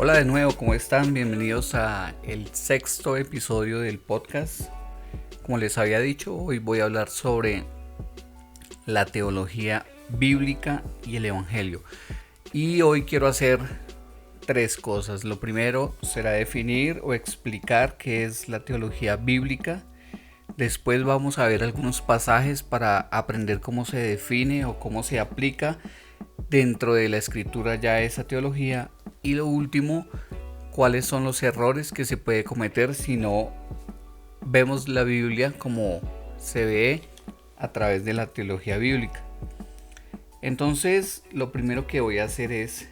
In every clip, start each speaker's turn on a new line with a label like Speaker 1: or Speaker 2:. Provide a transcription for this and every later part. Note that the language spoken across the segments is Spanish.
Speaker 1: Hola de nuevo, ¿cómo están? Bienvenidos a el sexto episodio del podcast. Como les había dicho, hoy voy a hablar sobre la teología bíblica y el evangelio. Y hoy quiero hacer tres cosas. Lo primero será definir o explicar qué es la teología bíblica. Después vamos a ver algunos pasajes para aprender cómo se define o cómo se aplica dentro de la escritura ya esa teología. Y lo último, cuáles son los errores que se puede cometer si no vemos la Biblia como se ve a través de la teología bíblica. Entonces, lo primero que voy a hacer es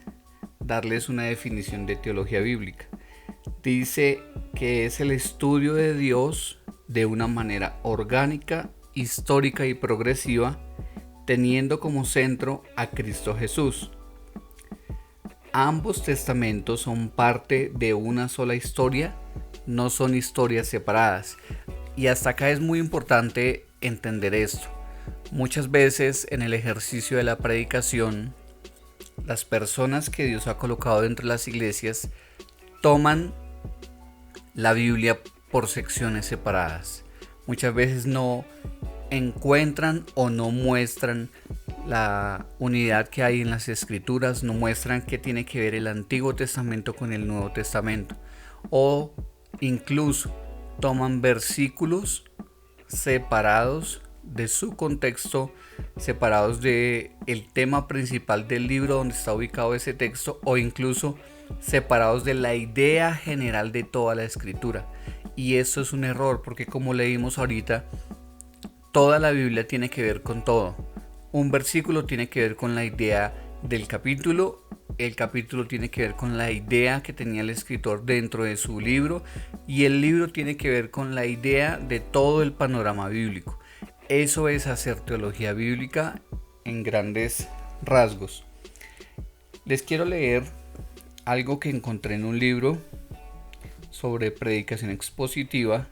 Speaker 1: darles una definición de teología bíblica. Dice que es el estudio de Dios de una manera orgánica, histórica y progresiva, teniendo como centro a Cristo Jesús. Ambos testamentos son parte de una sola historia, no son historias separadas. Y hasta acá es muy importante entender esto. Muchas veces en el ejercicio de la predicación, las personas que Dios ha colocado dentro de las iglesias toman la Biblia por secciones separadas. Muchas veces no encuentran o no muestran la unidad que hay en las escrituras, no muestran qué tiene que ver el Antiguo Testamento con el Nuevo Testamento, o incluso toman versículos separados de su contexto, separados del tema principal del libro donde está ubicado ese texto, o incluso separados de la idea general de toda la escritura. Y eso es un error, porque como leímos ahorita, toda la Biblia tiene que ver con todo. Un versículo tiene que ver con la idea del capítulo, el capítulo tiene que ver con la idea que tenía el escritor dentro de su libro, y el libro tiene que ver con la idea de todo el panorama bíblico. Eso es hacer teología bíblica en grandes rasgos. Les quiero leer algo que encontré en un libro sobre predicación expositiva.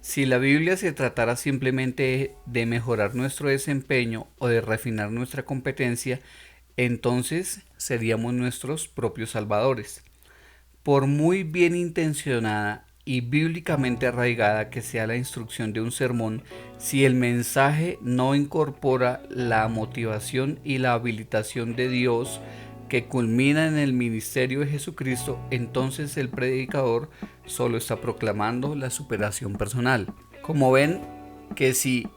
Speaker 1: Si la Biblia se tratara simplemente de mejorar nuestro desempeño o de refinar nuestra competencia, entonces seríamos nuestros propios salvadores. Por muy bien intencionada y bíblicamente arraigada que sea la instrucción de un sermón, si el mensaje no incorpora la motivación y la habilitación de Dios que culmina en el ministerio de Jesucristo, entonces el predicador solo está proclamando la superación personal. Como ven, que si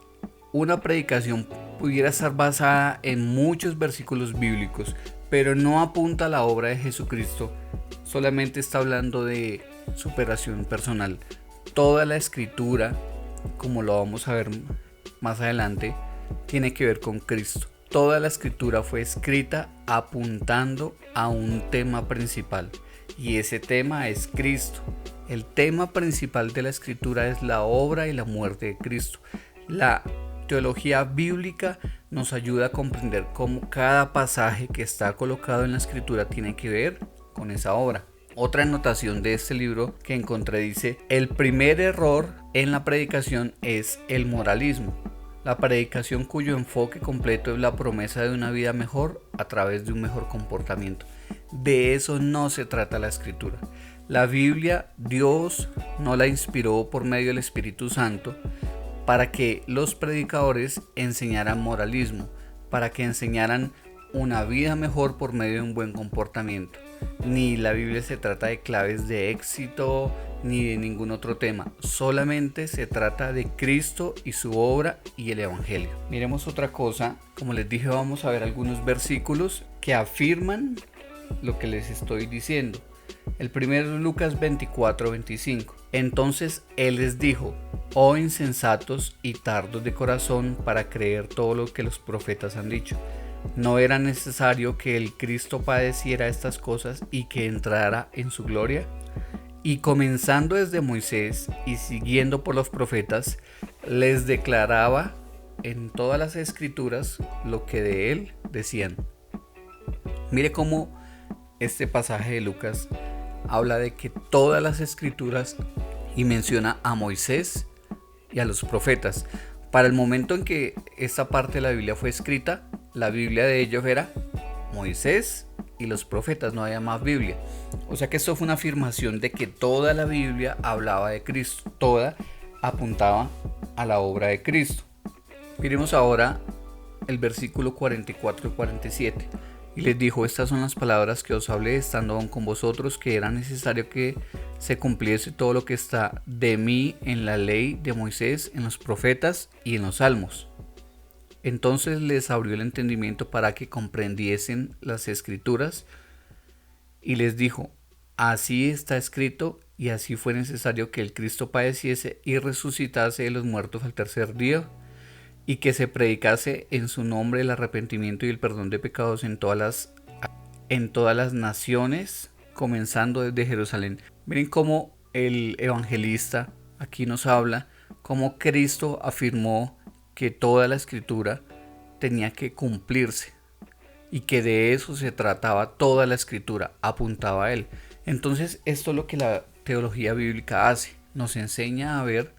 Speaker 1: una predicación pudiera estar basada en muchos versículos bíblicos, pero no apunta a la obra de Jesucristo, solamente está hablando de superación personal. Toda la escritura, como lo vamos a ver más adelante, tiene que ver con Cristo. Toda la escritura fue escrita apuntando a un tema principal, y ese tema es Cristo. El tema principal de la escritura es la obra y la muerte de Cristo. La teología bíblica nos ayuda a comprender cómo cada pasaje que está colocado en la escritura tiene que ver con esa obra. Otra anotación de este libro que encontré dice: el primer error en la predicación es el moralismo. La predicación cuyo enfoque completo es la promesa de una vida mejor a través de un mejor comportamiento. De eso no se trata la escritura. La Biblia, Dios no la inspiró por medio del Espíritu Santo para que los predicadores enseñaran moralismo, para que enseñaran una vida mejor por medio de un buen comportamiento. Ni la Biblia se trata de claves de éxito ni de ningún otro tema, solamente se trata de Cristo y su obra y el evangelio. Miremos otra cosa. Como les dije, vamos a ver algunos versículos que afirman lo que les estoy diciendo. El primero es Lucas 24:25. Entonces él les dijo: oh insensatos y tardos de corazón para creer todo lo que los profetas han dicho. ¿No era necesario que el Cristo padeciera estas cosas y que entrara en su gloria? Y comenzando desde Moisés y siguiendo por los profetas, les declaraba en todas las escrituras lo que de él decían. Mire cómo este pasaje de Lucas habla de que todas las escrituras, y menciona a Moisés y a los profetas. Para el momento en que esta parte de la Biblia fue escrita, la Biblia de ellos era Moisés y los profetas, no había más Biblia. O sea que esto fue una afirmación de que toda la Biblia hablaba de Cristo, toda apuntaba a la obra de Cristo. Miremos ahora el versículo 44 y 47. Y les dijo: estas son las palabras que os hablé estando aún con vosotros, que era necesario que se cumpliese todo lo que está de mí en la ley de Moisés, en los profetas y en los salmos. Entonces les abrió el entendimiento para que comprendiesen las escrituras, y les dijo: así está escrito, y así fue necesario que el Cristo padeciese y resucitase de los muertos al tercer día, y que se predicase en su nombre el arrepentimiento y el perdón de pecados en todas las naciones, comenzando desde Jerusalén. Miren cómo el evangelista aquí nos habla, cómo Cristo afirmó que toda la escritura tenía que cumplirse y que de eso se trataba toda la escritura, apuntaba a él. Entonces esto es lo que la teología bíblica hace, nos enseña a ver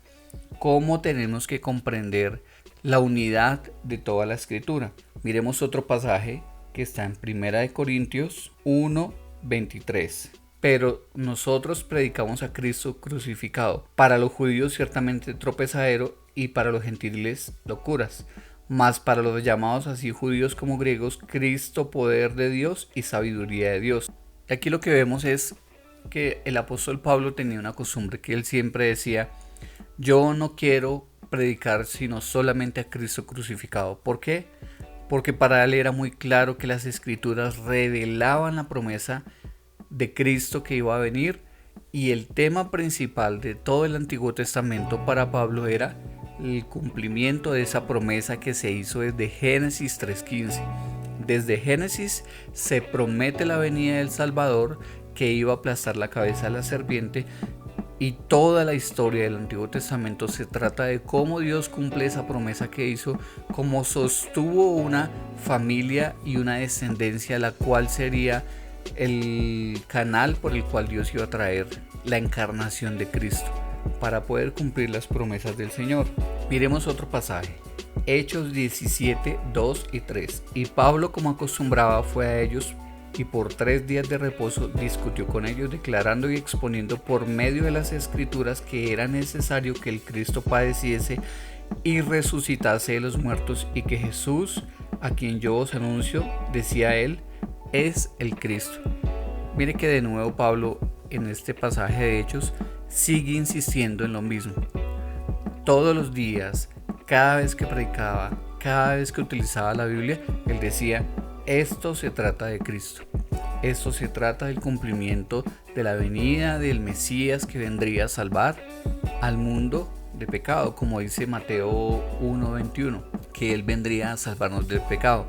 Speaker 1: cómo tenemos que comprender la unidad de toda la escritura. Miremos otro pasaje que está en 1 Corintios 1:23. Pero nosotros predicamos a Cristo crucificado, para los judíos ciertamente tropezadero y para los gentiles locuras, mas para los llamados así judíos como griegos, Cristo poder de Dios y sabiduría de Dios. Y aquí lo que vemos es que el apóstol Pablo tenía una costumbre que él siempre decía: yo no quiero predicar sino solamente a Cristo crucificado. ¿Por qué? Porque para él era muy claro que las escrituras revelaban la promesa de Cristo que iba a venir, y el tema principal de todo el Antiguo Testamento para Pablo era el cumplimiento de esa promesa que se hizo desde Génesis 3:15. Desde Génesis se promete la venida del Salvador que iba a aplastar la cabeza de la serpiente, y toda la historia del Antiguo Testamento se trata de cómo Dios cumple esa promesa que hizo, cómo sostuvo una familia y una descendencia, la cual sería el canal por el cual Dios iba a traer la encarnación de Cristo para poder cumplir las promesas del Señor. Miremos otro pasaje, Hechos 17, 2 y 3. Y Pablo, como acostumbraba, fue a ellos y por 3 días de reposo discutió con ellos, declarando y exponiendo por medio de las escrituras que era necesario que el Cristo padeciese y resucitase de los muertos, y que Jesús, a quien yo os anuncio, decía él, es el Cristo. Mire que de nuevo Pablo en este pasaje de Hechos sigue insistiendo en lo mismo. Todos los días, cada vez que predicaba, cada vez que utilizaba la Biblia, él decía: esto se trata de Cristo. Esto se trata del cumplimiento de la venida del Mesías que vendría a salvar al mundo de pecado, como dice Mateo 1:21, que él vendría a salvarnos del pecado.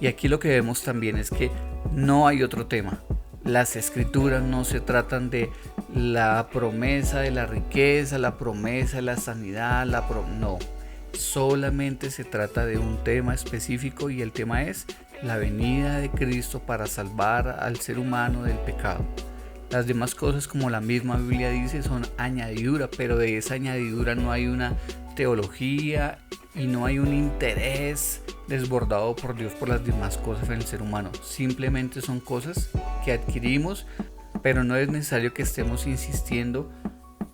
Speaker 1: Y aquí lo que vemos también es que no hay otro tema. Las escrituras no se tratan de la promesa de la riqueza, la promesa de la sanidad, no. Solamente se trata de un tema específico, y el tema es la venida de Cristo para salvar al ser humano del pecado. Las demás cosas, como la misma Biblia dice, son añadidura, pero de esa añadidura no hay una teología y no hay un interés desbordado por Dios por las demás cosas en el ser humano. Simplemente son cosas que adquirimos, pero no es necesario que estemos insistiendo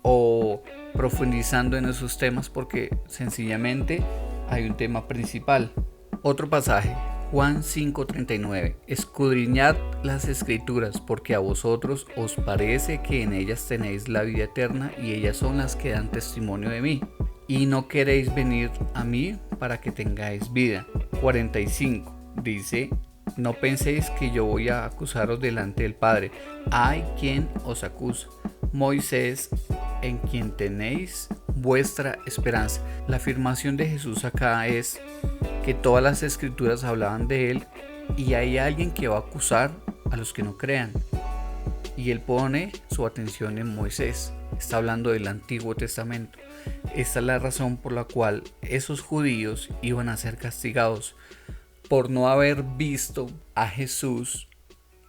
Speaker 1: o profundizando en esos temas, porque sencillamente hay un tema principal. Otro pasaje, Juan 5:39. Escudriñad las escrituras, porque a vosotros os parece que en ellas tenéis la vida eterna, y ellas son las que dan testimonio de mí, y no queréis venir a mí para que tengáis vida. 45. Dice: no penséis que yo voy a acusaros delante del Padre. Hay quien os acusa, Moisés, en quien tenéis vuestra esperanza. La afirmación de Jesús acá es que todas las escrituras hablaban de él, y hay alguien que va a acusar a los que no crean, y él pone su atención en Moisés. Está hablando del Antiguo Testamento. Esta es la razón por la cual esos judíos iban a ser castigados por no haber visto a Jesús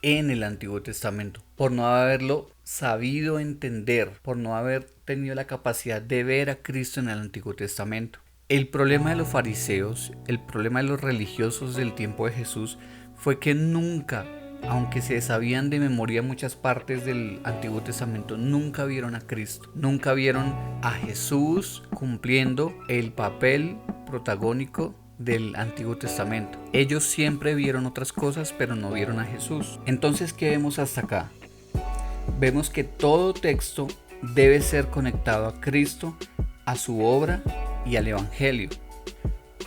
Speaker 1: en el Antiguo Testamento, por no haberlo sabido entender, por no haber tenido la capacidad de ver a Cristo en el Antiguo Testamento. El problema de los fariseos, el problema de los religiosos del tiempo de Jesús, fue que nunca aunque se sabían de memoria muchas partes del Antiguo Testamento, nunca vieron a Cristo, nunca vieron a Jesús cumpliendo el papel protagónico del Antiguo Testamento. Ellos siempre vieron otras cosas, pero no vieron a Jesús. Entonces, ¿qué vemos hasta acá? Vemos que todo texto debe ser conectado a Cristo, a su obra y al Evangelio.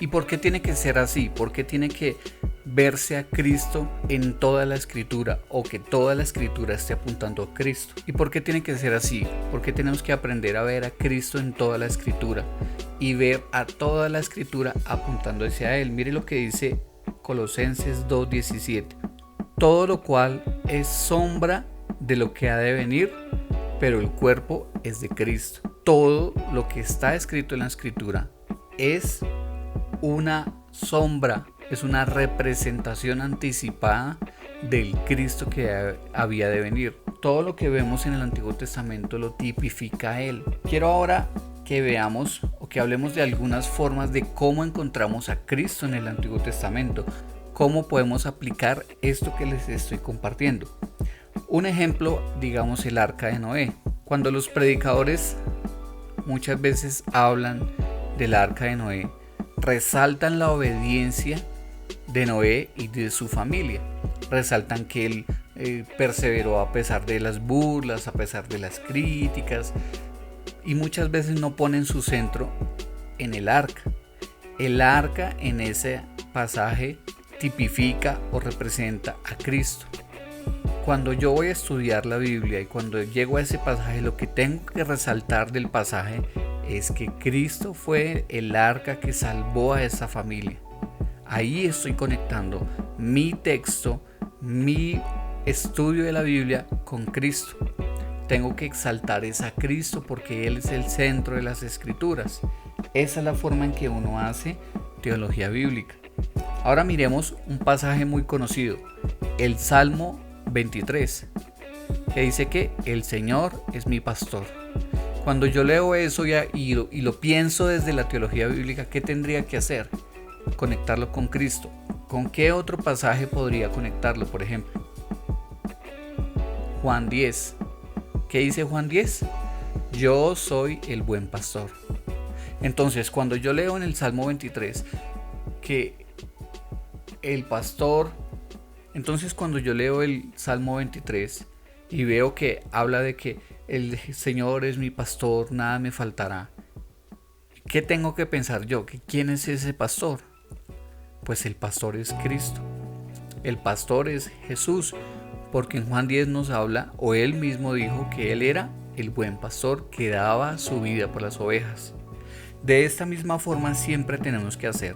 Speaker 1: ¿Y por qué tiene que ser así? ¿Por qué tiene que verse a Cristo en toda la Escritura, o que toda la Escritura esté apuntando a Cristo? ¿Y por qué tiene que ser así? Porque tenemos que aprender a ver a Cristo en toda la Escritura y ver a toda la Escritura apuntando hacia Él. Mire lo que dice Colosenses 2:17: todo lo cual es sombra de lo que ha de venir, pero el cuerpo es de Cristo. Todo lo que está escrito en la Escritura es una sombra, es una representación anticipada del Cristo que había de venir. Todo lo que vemos en el Antiguo Testamento lo tipifica a Él. Quiero ahora que veamos o que hablemos de algunas formas de cómo encontramos a Cristo en el Antiguo Testamento, cómo podemos aplicar esto que les estoy compartiendo. Un ejemplo, digamos, el arca de Noé. Cuando los predicadores muchas veces hablan del arca de Noé, resaltan la obediencia de Noé y de su familia. Resaltan que él perseveró a pesar de las burlas, a pesar de las críticas, y muchas veces no ponen su centro en el arca. El arca en ese pasaje tipifica o representa a Cristo. Cuando yo voy a estudiar la Biblia y cuando llego a ese pasaje, lo que tengo que resaltar del pasaje es que Cristo fue el arca que salvó a esa familia. Ahí estoy conectando mi texto, mi estudio de la Biblia con Cristo. Tengo que exaltar a Cristo porque Él es el centro de las Escrituras. Esa es la forma en que uno hace teología bíblica. Ahora miremos un pasaje muy conocido, el Salmo 23, que dice que el Señor es mi pastor. Cuando yo leo eso y lo pienso desde la teología bíblica, ¿qué tendría que hacer? Conectarlo con Cristo. ¿Con qué otro pasaje podría conectarlo? Por ejemplo, Juan 10. ¿Qué dice Juan 10? Yo soy el buen pastor. Entonces, cuando yo leo en el Salmo 23 que el pastor, entonces cuando yo leo el Salmo 23 y veo que habla de que el Señor es mi pastor, nada me faltará, ¿qué tengo que pensar yo? ¿Quién es ese pastor? Pues el pastor es Cristo. El pastor es Jesús, porque en Juan 10 nos habla, o él mismo dijo que él era el buen pastor que daba su vida por las ovejas. De esta misma forma siempre tenemos que hacer,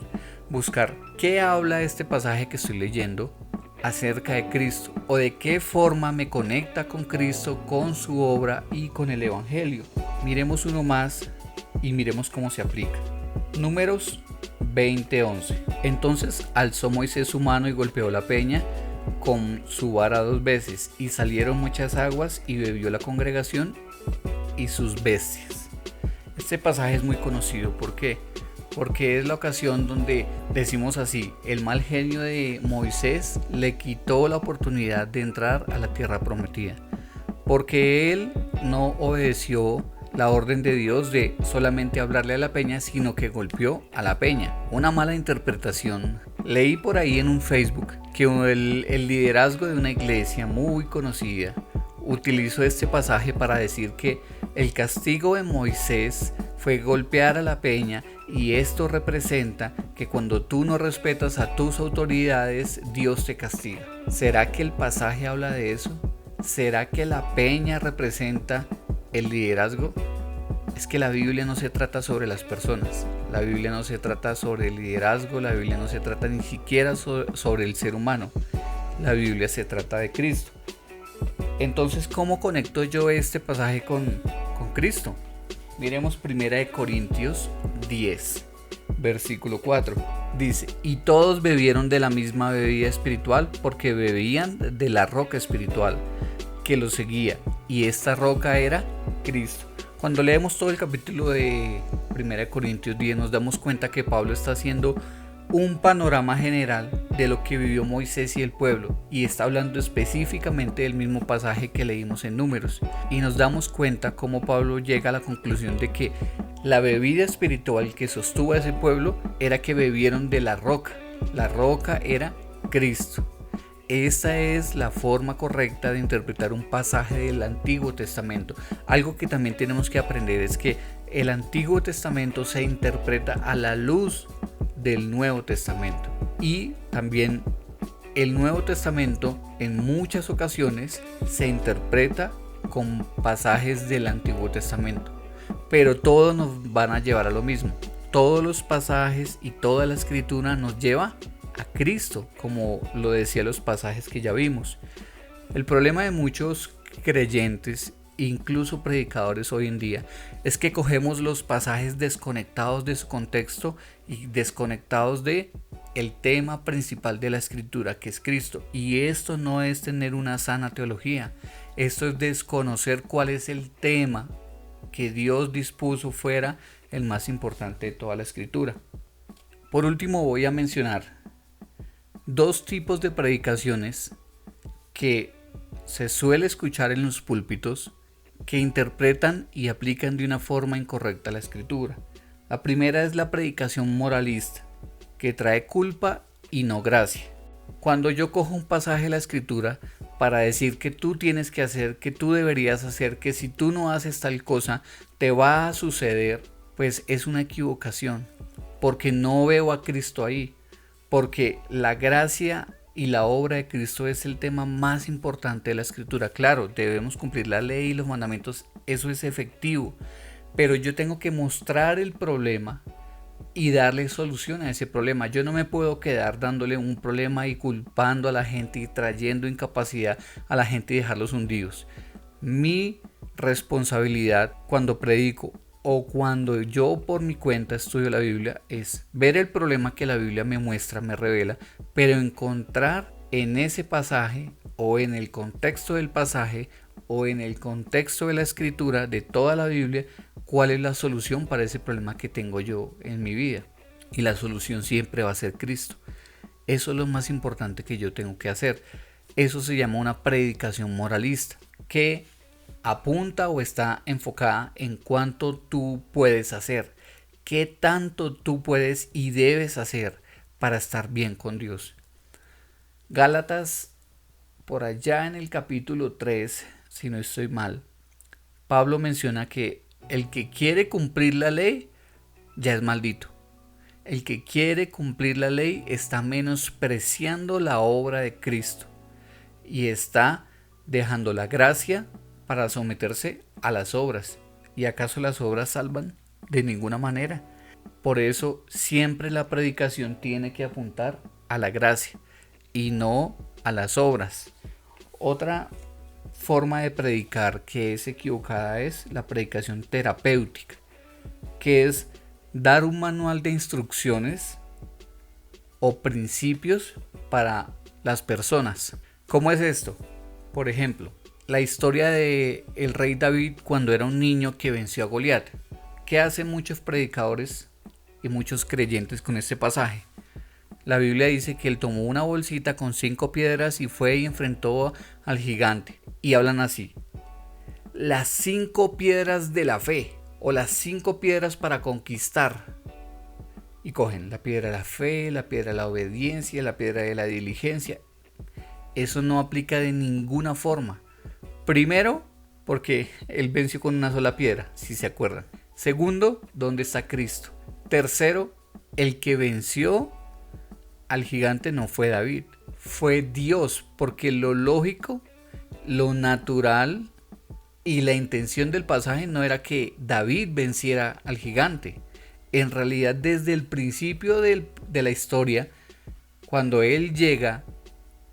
Speaker 1: buscar qué habla este pasaje que estoy leyendo acerca de Cristo, o de qué forma me conecta con Cristo, con su obra y con el Evangelio. Miremos uno más y miremos cómo se aplica. Números 20:11. Entonces alzó Moisés su mano y golpeó la peña con su vara 2 veces, y salieron muchas aguas, y bebió la congregación y sus bestias. Este pasaje es muy conocido. ¿Por qué? Porque es la ocasión donde decimos así: el mal genio de Moisés le quitó la oportunidad de entrar a la tierra prometida, porque él no obedeció la orden de Dios de solamente hablarle a la peña, sino que golpeó a la peña. Una mala interpretación. Leí por ahí en un Facebook que el liderazgo de una iglesia muy conocida utilizó este pasaje para decir que el castigo de Moisés fue golpear a la peña, y esto representa que cuando tú no respetas a tus autoridades, Dios te castiga. ¿Será que el pasaje habla de eso? ¿Será que la peña representa el liderazgo? Es que la Biblia no se trata sobre las personas, la Biblia no se trata sobre el liderazgo, la Biblia no se trata ni siquiera sobre el ser humano, la Biblia se trata de Cristo. Entonces, ¿cómo conecto yo este pasaje con Cristo? Miremos 1 Corintios 10, versículo 4. Dice: y todos bebieron de la misma bebida espiritual, porque bebían de la roca espiritual que los seguía, y esta roca era Cristo. Cuando leemos todo el capítulo de 1 Corintios 10, nos damos cuenta que Pablo está haciendo un panorama general de lo que vivió Moisés y el pueblo, y está hablando específicamente del mismo pasaje que leímos en Números, y nos damos cuenta cómo Pablo llega a la conclusión de que la bebida espiritual que sostuvo a ese pueblo era que bebieron de la roca era Cristo. Esta es la forma correcta de interpretar un pasaje del Antiguo Testamento. Algo que también tenemos que aprender es que el Antiguo Testamento se interpreta a la luz del Nuevo Testamento. Y también el Nuevo Testamento en muchas ocasiones se interpreta con pasajes del Antiguo Testamento. Pero todos nos van a llevar a lo mismo. Todos los pasajes y toda la escritura nos lleva a Cristo, como lo decía los pasajes que ya vimos. El problema de muchos creyentes, incluso predicadores hoy en día, es que cogemos los pasajes desconectados de su contexto y desconectados de el tema principal de la escritura, que es Cristo. Y esto no es tener una sana teología, esto es desconocer cuál es el tema que Dios dispuso fuera el más importante de toda la escritura. Por último, voy a mencionar dos tipos de predicaciones que se suele escuchar en los púlpitos que interpretan y aplican de una forma incorrecta la escritura. La primera es la predicación moralista, que trae culpa y no gracia. Cuando yo cojo un pasaje de la escritura para decir que tú tienes que hacer, que tú deberías hacer, que si tú no haces tal cosa te va a suceder, pues es una equivocación, porque no veo a Cristo ahí. Porque la gracia y la obra de Cristo es el tema más importante de la escritura. Claro, debemos cumplir la ley y los mandamientos, eso es efectivo, pero yo tengo que mostrar el problema y darle solución a ese problema. Yo no me puedo quedar dándole un problema y culpando a la gente y trayendo incapacidad a la gente y dejarlos hundidos. Mi responsabilidad cuando predico o cuando yo por mi cuenta estudio la Biblia es ver el problema que la Biblia me muestra, me revela, pero encontrar en ese pasaje o en el contexto del pasaje o en el contexto de la escritura de toda la Biblia cuál es la solución para ese problema que tengo yo en mi vida. Y la solución siempre va a ser Cristo. Eso es lo más importante que yo tengo que hacer. Eso se llama una predicación moralista, que apunta o está enfocada en cuánto tú puedes hacer, qué tanto tú puedes y debes hacer para estar bien con Dios. Gálatas, por allá en el capítulo 3, si no estoy mal, Pablo menciona que el que quiere cumplir la ley ya es maldito. El que quiere cumplir la ley está menospreciando la obra de Cristo y está dejando la gracia para someterse a las obras. ¿Y acaso las obras salvan? De ninguna manera. Por eso siempre la predicación tiene que apuntar a la gracia y no a las obras. Otra forma de predicar que es equivocada es la predicación terapéutica, que es dar un manual de instrucciones o principios para las personas. ¿Cómo es esto? Por ejemplo, la historia de el rey David cuando era un niño que venció a Goliat. ¿Qué hacen muchos predicadores y muchos creyentes con este pasaje? La Biblia dice que él tomó una bolsita con 5 piedras y fue y enfrentó al gigante. Y hablan así: las 5 piedras de la fe, o las 5 piedras para conquistar. Y cogen la piedra de la fe, la piedra de la obediencia, la piedra de la diligencia. Eso no aplica de ninguna forma. Primero, porque él venció con una sola piedra, si se acuerdan. Segundo, ¿dónde está Cristo? Tercero, el que venció al gigante no fue David, fue Dios, porque lo lógico, lo natural y la intención del pasaje no era que David venciera al gigante. En realidad, desde el principio de la historia, cuando él llega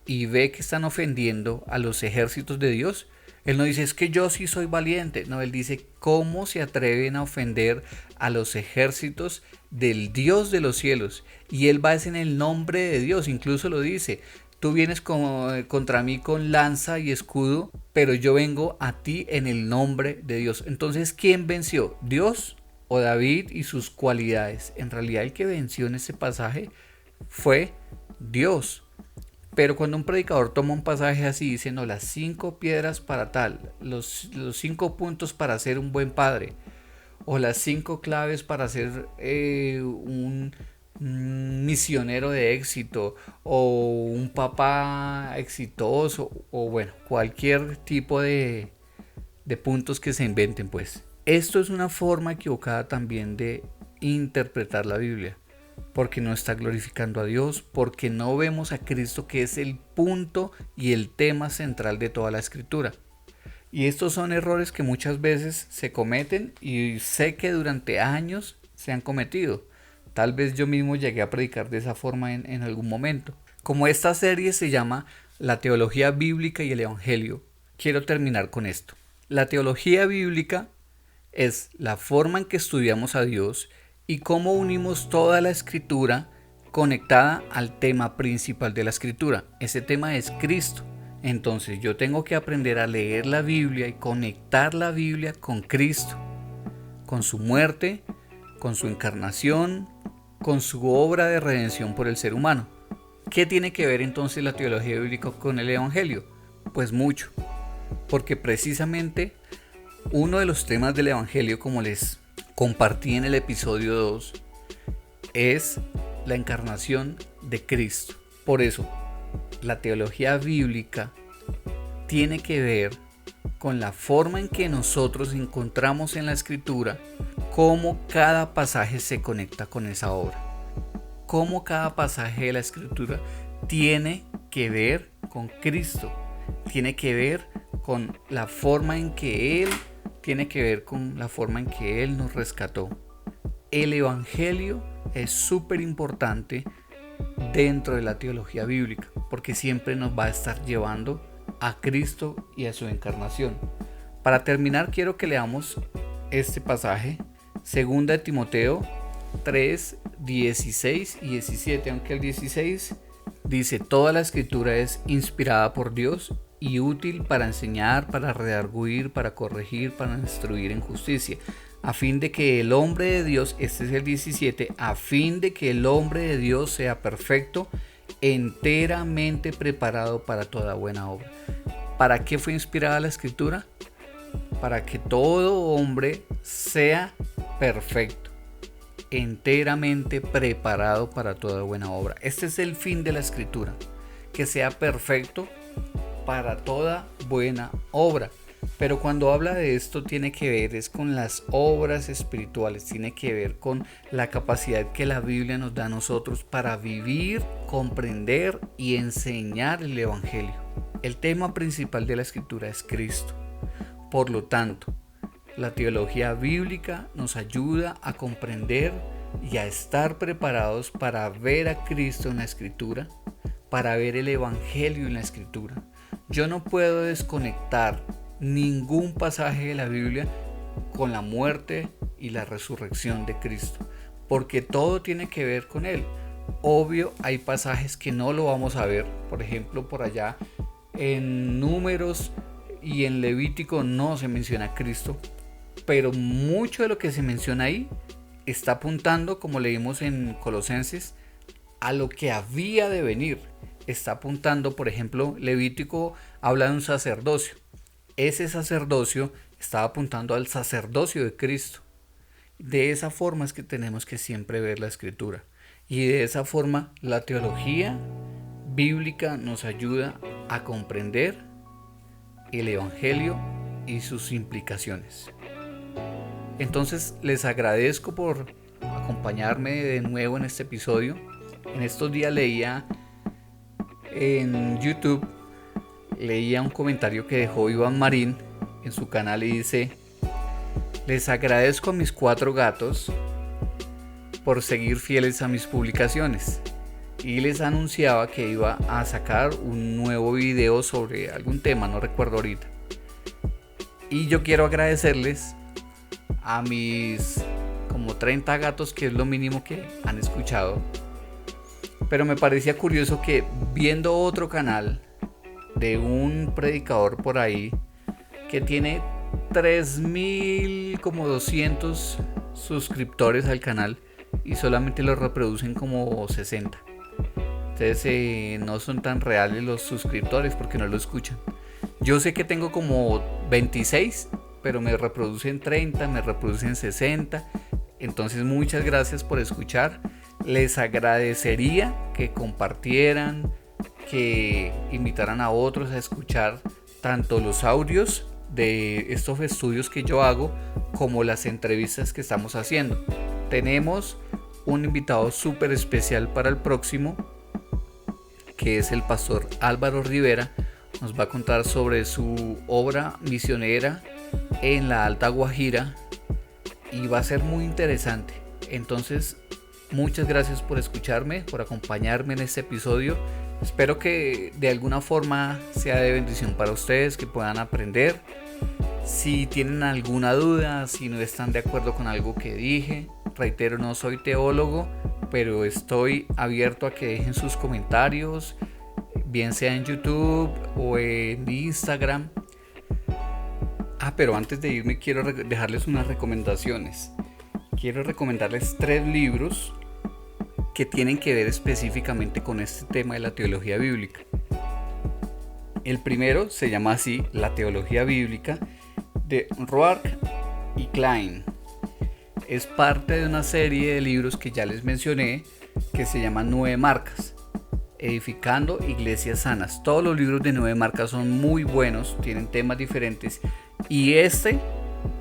Speaker 1: y ve que están ofendiendo a los ejércitos de Dios, él no dice es que yo sí soy valiente, no, él dice cómo se atreven a ofender a los ejércitos del Dios de los cielos, y él va en el nombre de Dios, incluso lo dice: tú vienes contra mí con lanza y escudo, pero yo vengo a ti en el nombre de Dios. Entonces, ¿quién venció? ¿Dios o David y sus cualidades? En realidad el que venció en ese pasaje fue Dios. Pero cuando un predicador toma un pasaje así, diciendo las 5 piedras para tal, los 5 puntos para ser un buen padre, o las 5 claves para ser un misionero de éxito, o un papá exitoso, o bueno, cualquier tipo de puntos que se inventen, pues. Esto es una forma equivocada también de interpretar la Biblia, porque no está glorificando a Dios, porque no vemos a Cristo, que es el punto y el tema central de toda la escritura. Y estos son errores que muchas veces se cometen y sé que durante años se han cometido. Tal vez yo mismo llegué a predicar de esa forma en algún momento. Como esta serie se llama La teología bíblica y el evangelio, quiero terminar con esto. La teología bíblica es la forma en que estudiamos a Dios y cómo unimos toda la escritura conectada al tema principal de la escritura. Ese tema es Cristo. Entonces yo tengo que aprender a leer la Biblia y conectar la Biblia con Cristo, con su muerte, con su encarnación, con su obra de redención por el ser humano. ¿Qué tiene que ver entonces la teología bíblica con el evangelio? Pues mucho, porque precisamente uno de los temas del evangelio, como les compartí en el episodio 2, es la encarnación de Cristo. Por eso, la teología bíblica tiene que ver con la forma en que nosotros encontramos en la escritura cómo cada pasaje se conecta con esa obra, cómo cada pasaje de la escritura tiene que ver con Cristo, tiene que ver con la forma en que Él nos rescató. El evangelio es súper importante dentro de la teología bíblica, porque siempre nos va a estar llevando a Cristo y a su encarnación. Para terminar, quiero que leamos este pasaje, 2 de Timoteo 3, 16 y 17, aunque el 16 dice: toda la escritura es inspirada por Dios y útil para enseñar, para redarguir, para corregir, para instruir en justicia, a fin de que el hombre de Dios, este es el 17, a fin de que el hombre de Dios sea perfecto, enteramente preparado para toda buena obra. ¿Para qué fue inspirada la escritura? Para que todo hombre sea perfecto, enteramente preparado para toda buena obra. Este es el fin de la escritura, que sea perfecto para toda buena obra. Pero cuando habla de esto tiene que ver es con las obras espirituales, tiene que ver con la capacidad que la Biblia nos da a nosotros para vivir, comprender y enseñar el evangelio. El tema principal de la escritura es Cristo. Por lo tanto, la teología bíblica nos ayuda a comprender y a estar preparados para ver a Cristo en la escritura, para ver el evangelio en la escritura. Yo no puedo desconectar ningún pasaje de la Biblia con la muerte y la resurrección de Cristo, porque todo tiene que ver con Él. Obvio, hay pasajes que no lo vamos a ver, por ejemplo, por allá en Números y en Levítico no se menciona a Cristo, pero mucho de lo que se menciona ahí está apuntando, como leímos en Colosenses, a lo que había de venir. Está apuntando, por ejemplo, Levítico habla de un sacerdocio. Ese sacerdocio estaba apuntando al sacerdocio de Cristo. De esa forma es que tenemos que siempre ver la escritura. Y de esa forma la teología bíblica nos ayuda a comprender el evangelio y sus implicaciones. Entonces les agradezco por acompañarme de nuevo en este episodio. En estos días leía en YouTube, un comentario que dejó Iván Marín en su canal y dice: les agradezco a mis 4 gatos por seguir fieles a mis publicaciones, y les anunciaba que iba a sacar un nuevo video sobre algún tema, no recuerdo ahorita. Y yo quiero agradecerles a mis como 30 gatos, que es lo mínimo que han escuchado. Pero me parecía curioso que viendo otro canal de un predicador por ahí que tiene 3.200 suscriptores al canal y solamente lo reproducen como 60. Ustedes no son tan reales los suscriptores porque no lo escuchan. Yo sé que tengo como 26, pero me reproducen 30, me reproducen 60. Entonces muchas gracias por escuchar. Les agradecería que compartieran, que invitaran a otros a escuchar tanto los audios de estos estudios que yo hago como las entrevistas que estamos haciendo. Tenemos un invitado súper especial para el próximo, que es el pastor Álvaro Rivera. Nos va a contar sobre su obra misionera en la Alta Guajira y va a ser muy interesante. Entonces, muchas gracias por escucharme, por acompañarme en este episodio. Espero que de alguna forma sea de bendición para ustedes, que puedan aprender. Si tienen alguna duda, si no están de acuerdo con algo que dije, reitero, no soy teólogo, pero estoy abierto a que dejen sus comentarios, bien sea en YouTube o en Instagram. Pero antes de irme quiero dejarles unas recomendaciones. Quiero recomendarles 3 libros que tienen que ver específicamente con este tema de la teología bíblica. El primero se llama así, La teología bíblica, de Roark y Klein. Es parte de una serie de libros que ya les mencioné, que se llama 9 marcas, edificando iglesias sanas. Todos los libros de 9 marcas son muy buenos, tienen temas diferentes, y este,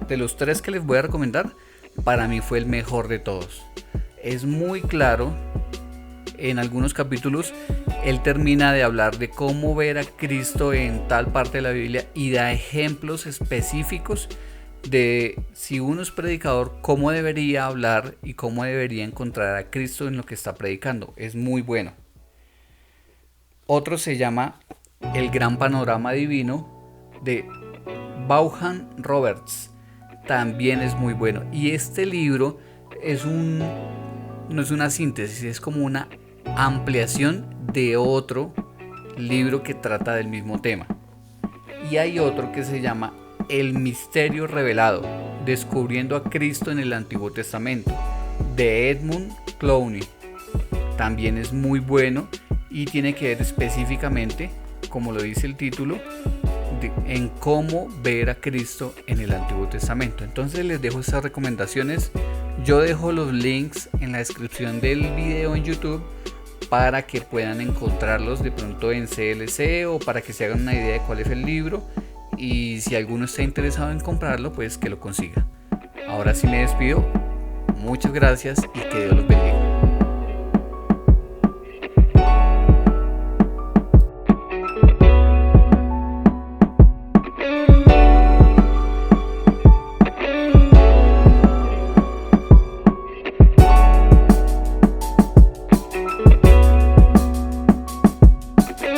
Speaker 1: de los 3 que les voy a recomendar, para mí fue el mejor de todos. Es muy claro. En algunos capítulos él termina de hablar de cómo ver a Cristo en tal parte de la Biblia y da ejemplos específicos de, si uno es predicador, cómo debería hablar y cómo debería encontrar a Cristo en lo que está predicando. Es muy bueno. Otro se llama El gran panorama divino, de Vaughan Roberts. También es muy bueno. Y este libro no es una síntesis, es como una ampliación de otro libro que trata del mismo tema. Y hay otro que se llama El misterio revelado, descubriendo a Cristo en el Antiguo Testamento, de Edmund Clowney. También es muy bueno y tiene que ver específicamente, como lo dice el título, en cómo ver a Cristo en el Antiguo Testamento. Entonces les dejo estas recomendaciones. Yo dejo los links en la descripción del video en YouTube para que puedan encontrarlos de pronto en CLC, o para que se hagan una idea de cuál es el libro, y si alguno está interesado en comprarlo, pues que lo consiga. Ahora sí me despido. Muchas gracias y que Dios los bendiga.